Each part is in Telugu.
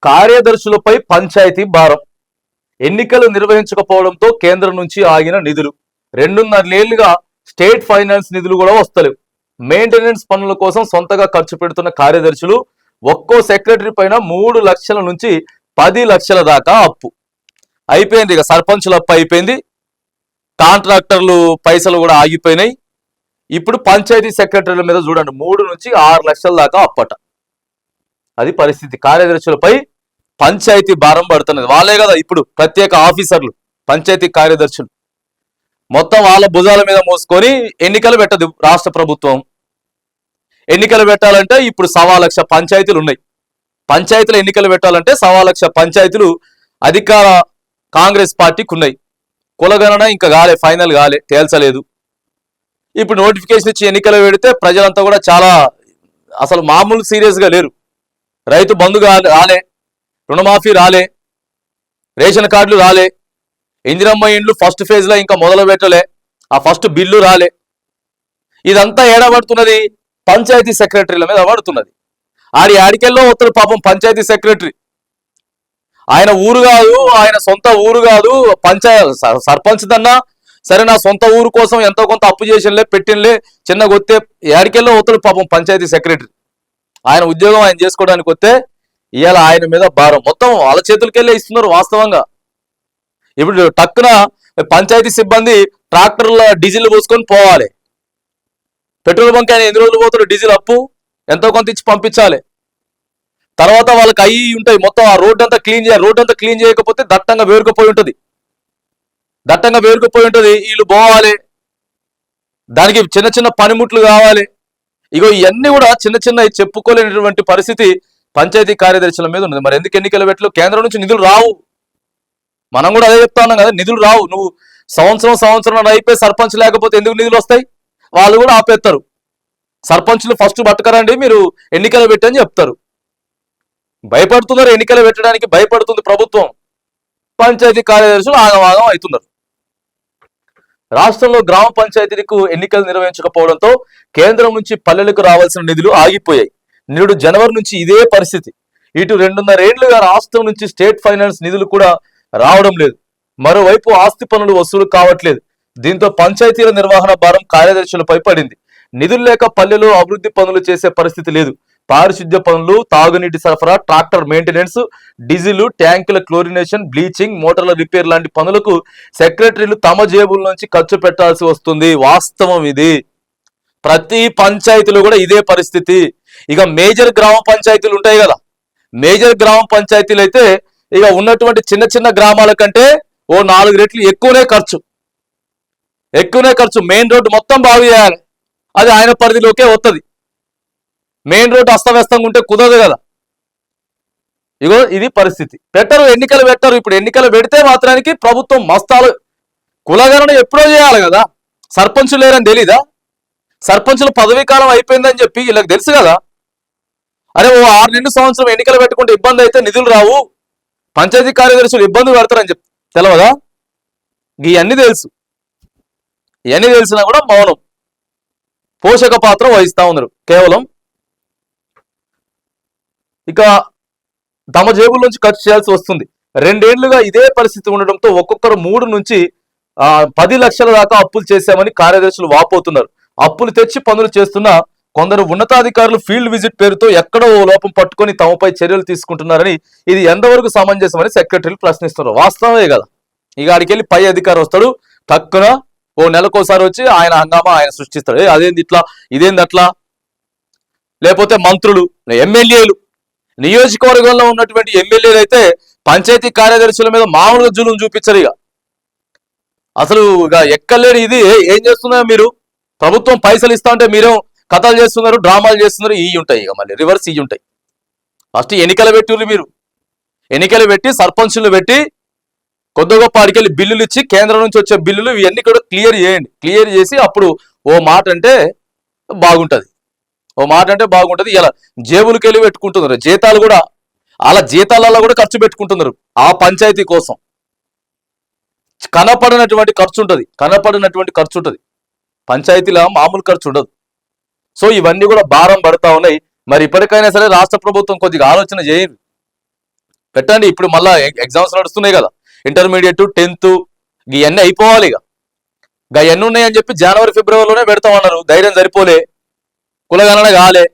కార్యదర్శులపై పంచాయతీ భారం. ఎన్నికలు నిర్వహించకపోవడంతో కేంద్రం నుంచి ఆగిన నిధులు. 2.5 ఏళ్లుగా స్టేట్ ఫైనాన్స్ నిధులు కూడా వస్తలేవు. మెయింటెనెన్స్ పనుల కోసం సొంతగా ఖర్చు పెడుతున్న కార్యదర్శులు ఒక్కో సెక్రటరీ పైన 3 లక్షల నుంచి 10 లక్షల దాకా అప్పు. అయిపోయింది, ఇక సర్పంచుల అప్పు అయిపోయింది, కాంట్రాక్టర్లు పైసలు కూడా ఆగిపోయినాయి. ఇప్పుడు పంచాయతీ సెక్రటరీల మీద చూడండి 3 నుంచి 6 లక్షల దాకా అప్పట. అది పరిస్థితి. కార్యదర్శులపై పంచాయతీ భారం పడుతున్నది. వాళ్ళే కదా ఇప్పుడు ప్రత్యేక ఆఫీసర్లు, పంచాయతీ కార్యదర్శులు. మొత్తం వాళ్ళ భుజాల మీద మోసుకొని ఎన్నికలు పెట్టదు రాష్ట్ర ప్రభుత్వం. ఎన్నికలు పెట్టాలంటే ఇప్పుడు 1.25 లక్ష పంచాయతీలు ఉన్నాయి. పంచాయతీలు ఎన్నికలు పెట్టాలంటే 1.25 లక్ష పంచాయతీలు అధికార కాంగ్రెస్ పార్టీకి ఉన్నాయి. కులగణన ఇంకా కాలే, ఫైనల్ కాలే, తేల్చలేదు. ఇప్పుడు నోటిఫికేషన్ ఇచ్చి ఎన్నికలు పెడితే ప్రజలంతా కూడా చాలా అసలు మామూలు సీరియస్గా లేరు. రైతు బంధు రాలే, రుణమాఫీ రాలే, రేషన్ కార్డులు రాలే, ఇందిరమ్మ ఇండ్లు ఫస్ట్ ఫేజ్లో ఇంకా మొదలు పెట్టలే, ఆ ఫస్ట్ బిల్లు రాలే. ఇదంతా ఏడబడుతున్నది పంచాయతీ సెక్రటరీల మీద పడుతున్నది. ఆడికెల్లో వస్తాడు పాపం పంచాయతీ సెక్రటరీ. ఆయన ఊరు కాదు, ఆయన సొంత ఊరు కాదు, సర్పంచ్ దన్నా సరే నా సొంత ఊరు కోసం ఎంతో కొంత అప్పు చేసినలే పెట్టినలే చిన్న కొత్తే ఏడికెల్లో వస్తాడు పాపం పంచాయతీ సెక్రటరీ. ఆయన ఉద్యోగం ఆయన చేసుకోవడానికి వస్తే ఇవాళ ఆయన మీద భారం మొత్తం వాళ్ళ చేతులకెళ్ళే ఇస్తున్నారు వాస్తవంగా. ఇప్పుడు టక్కున పంచాయతీ సిబ్బంది ట్రాక్టర్ల డీజిల్ పోసుకొని పోవాలి. పెట్రోల్ బంక్ ఆయన ఎన్ని రోజులు పోతాడు, డీజిల్ అప్పు ఎంతో కొంత ఇచ్చి పంపించాలి. తర్వాత వాళ్ళకి అయ్యి ఉంటాయి, మొత్తం ఆ రోడ్డు అంతా క్లీన్ చేయాలి. రోడ్డు అంతా క్లీన్ చేయకపోతే దట్టంగా వేరుకుపోయి ఉంటుంది, వీళ్ళు పోవాలి, దానికి చిన్న చిన్న పనిముట్లు కావాలి. ఇగో ఇవన్నీ కూడా చిన్న చిన్న చెప్పుకోలేనటువంటి పరిస్థితి పంచాయతీ కార్యదర్శుల మీద ఉన్నది. మరి ఎందుకు ఎన్నికల పెట్టలు? కేంద్రం నుంచి నిధులు రావు. మనం కూడా అదే చెప్తా ఉన్నాం కదా, నిధులు రావు. నువ్వు సంవత్సరం అయిపోయి సర్పంచ్ లేకపోతే ఎందుకు నిధులు వస్తాయి? వాళ్ళు కూడా ఆపేస్తారు. సర్పంచ్లు ఫస్ట్ పట్టుకరండి, మీరు ఎన్నికలు పెట్టని చెప్తారు. భయపడుతున్నారు, ఎన్నికలు పెట్టడానికి భయపడుతుంది ప్రభుత్వం. పంచాయతీ కార్యదర్శులు ఆగమాగం అవుతున్నారు. రాష్ట్రంలో గ్రామ పంచాయతీలకు ఎన్నికలు నిర్వహించకపోవడంతో కేంద్రం నుంచి పల్లెలకు రావాల్సిన నిధులు ఆగిపోయాయి. నేడు జనవరి నుంచి ఇదే పరిస్థితి. ఇటు 2.5 ఏళ్లుగా రాష్ట్రం నుంచి స్టేట్ ఫైనాన్స్ నిధులు కూడా రావడం లేదు. మరోవైపు ఆస్తి పనులు వసూలు కావట్లేదు. దీంతో పంచాయతీల నిర్వహణ భారం కార్యదర్శులపై పడింది. నిధులు లేక పల్లెలో అభివృద్ధి పనులు చేసే పరిస్థితి లేదు. పారిశుద్ధ్య పనులు, తాగునీటి సరఫరా, ట్రాక్టర్ మెయింటెనెన్స్, డీజిల్ ట్యాంకుల క్లోరినేషన్, బ్లీచింగ్, మోటార్ల రిపేర్ లాంటి పనులకు సెక్రటరీలు తమ జేబుల నుంచి ఖర్చు పెట్టాల్సి వస్తుంది. వాస్తవం ఇది. ప్రతి పంచాయతీలో కూడా ఇదే పరిస్థితి. ఇక మేజర్ గ్రామ పంచాయతీలు ఉంటాయి కదా, మేజర్ గ్రామ పంచాయతీలు అయితే ఇక ఉన్నటువంటి చిన్న చిన్న గ్రామాల కంటే ఓ 4 రెట్లు ఎక్కువనే ఖర్చు. మెయిన్ రోడ్డు మొత్తం బాగు చేయాలి, అది ఆయన పరిధిలోకే వస్తుంది. మెయిన్ రోడ్డు అస్తవ్యస్తంగా ఉంటే కుదరదు కదా. ఇగో ఇది పరిస్థితి. ఎన్నికలు పెట్టరు. ఇప్పుడు ఎన్నికలు పెడితే మాత్రానికి ప్రభుత్వం మస్తాలు. కులగణన ఎప్పుడో చేయాలి కదా, సర్పంచులు లేరని తెలీదా? సర్పంచుల పదవీ కాలం అయిపోయిందని చెప్పి వీళ్ళకి తెలుసు కదా. అరే ఓ 6 నెలలు సంవత్సరం ఎన్నికలు పెట్టుకుంటే ఇబ్బంది అయితే నిధులు రావు, పంచాయతీ కార్యదర్శులు ఇబ్బంది పెడతారని చెప్పి తెలవదా? ఇవన్నీ తెలుసు. ఇవన్నీ తెలిసినా కూడా మౌనం, పోషక పాత్ర వహిస్తా ఉన్నారు కేవలం. ఇక తమ జేబుల నుంచి ఖర్చు చేయాల్సి వస్తుంది. 2 ఏళ్లుగా ఇదే పరిస్థితి ఉండడంతో ఒక్కొక్కరు 3 నుంచి 10 లక్షల దాకా అప్పులు చేశామని కార్యదర్శులు వాపోతున్నారు. అప్పులు తెచ్చి పనులు చేస్తున్న కొందరు ఉన్నతాధికారులు ఫీల్డ్ విజిట్ పేరుతో ఎక్కడో ఓ లోపం పట్టుకొని తమపై చర్యలు తీసుకుంటున్నారని, ఇది ఎంతవరకు సమంజసమని సెక్రటరీలు ప్రశ్నిస్తున్నారు. వాస్తవమే కదా. ఇక ఆడికి వెళ్ళి పై అధికారి వస్తాడు, తక్కువ ఓ నెలకోసారి వచ్చి ఆయన హంగామా ఆయన సృష్టిస్తాడు. అదేంది ఇట్లా, ఇదేంది అట్లా. లేకపోతే మంత్రులు, ఎమ్మెల్యేలు, నియోజకవర్గంలో ఉన్నటువంటి ఎమ్మెల్యేలు అయితే పంచాయతీ కార్యదర్శుల మీద మామూలుగా జులుం చూపించరు. ఇక అసలు ఇక ఎక్కలేని ఇది ఏం చేస్తున్నారు మీరు? ప్రభుత్వం పైసలు ఇస్తా ఉంటే మీరేం కథలు చేస్తున్నారు, డ్రామాలు చేస్తున్నారు. ఇవి ఉంటాయి, ఇక మళ్ళీ రివర్స్ ఇవి ఉంటాయి. ఫస్ట్ ఎన్నికలు పెట్టి మీరు ఎన్నికలు పెట్టి సర్పంచులు పెట్టి కొద్ది గొప్ప ఆడికెళ్ళి బిల్లులు ఇచ్చి కేంద్రం నుంచి వచ్చే బిల్లులు ఇవన్నీ కూడా క్లియర్ చేయండి. క్లియర్ చేసి అప్పుడు ఓ మాట అంటే బాగుంటుంది. ఇలా జేబులకి వెళ్ళి పెట్టుకుంటున్నారు. జీతాలు కూడా అలా జీతాలలో కూడా ఖర్చు పెట్టుకుంటున్నారు ఆ పంచాయతీ కోసం. కనపడినటువంటి ఖర్చు ఉంటుంది. పంచాయతీలో మామూలు ఖర్చు ఉండదు. సో ఇవన్నీ కూడా భారం పడతా ఉన్నాయి. మరి ఇప్పటికైనా సరే రాష్ట్ర ప్రభుత్వం కొద్దిగా ఆలోచన చేయండి. పెట్టండి. ఇప్పుడు మళ్ళా ఎగ్జామ్స్ నడుస్తున్నాయి కదా, ఇంటర్మీడియట్ 10th ఇవన్నీ అయిపోవాలి. ఇక ఇవన్నీ ఉన్నాయని చెప్పి జనవరి ఫిబ్రవరిలోనే పెడతామన్నారు. ధైర్యం సరిపోలే, కులగణన కాలే,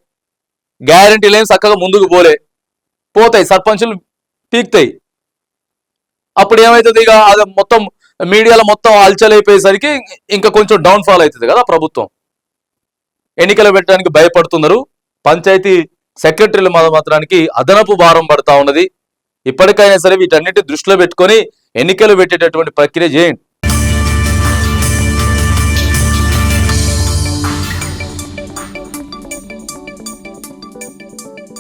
గ్యారంటీ లేని చక్కగా ముందుకు పోతాయి, సర్పంచులు పీక్తాయి. అప్పుడు ఏమవుతుంది, ఇక అది మొత్తం మీడియాలో మొత్తం అల్చలైపోయేసరికి ఇంకా కొంచెం డౌన్ ఫాల్ అవుతుంది కదా ప్రభుత్వం. ఎన్నికలు పెట్టడానికి భయపడుతున్నారు. పంచాయతీ సెక్రటరీల మాత్రానికి అదనపు భారం పడతా ఉన్నది. ఇప్పటికైనా సరే వీటన్నిటి దృష్టిలో పెట్టుకొని ఎన్నికలు పెట్టేటటువంటి ప్రక్రియ చేయండి.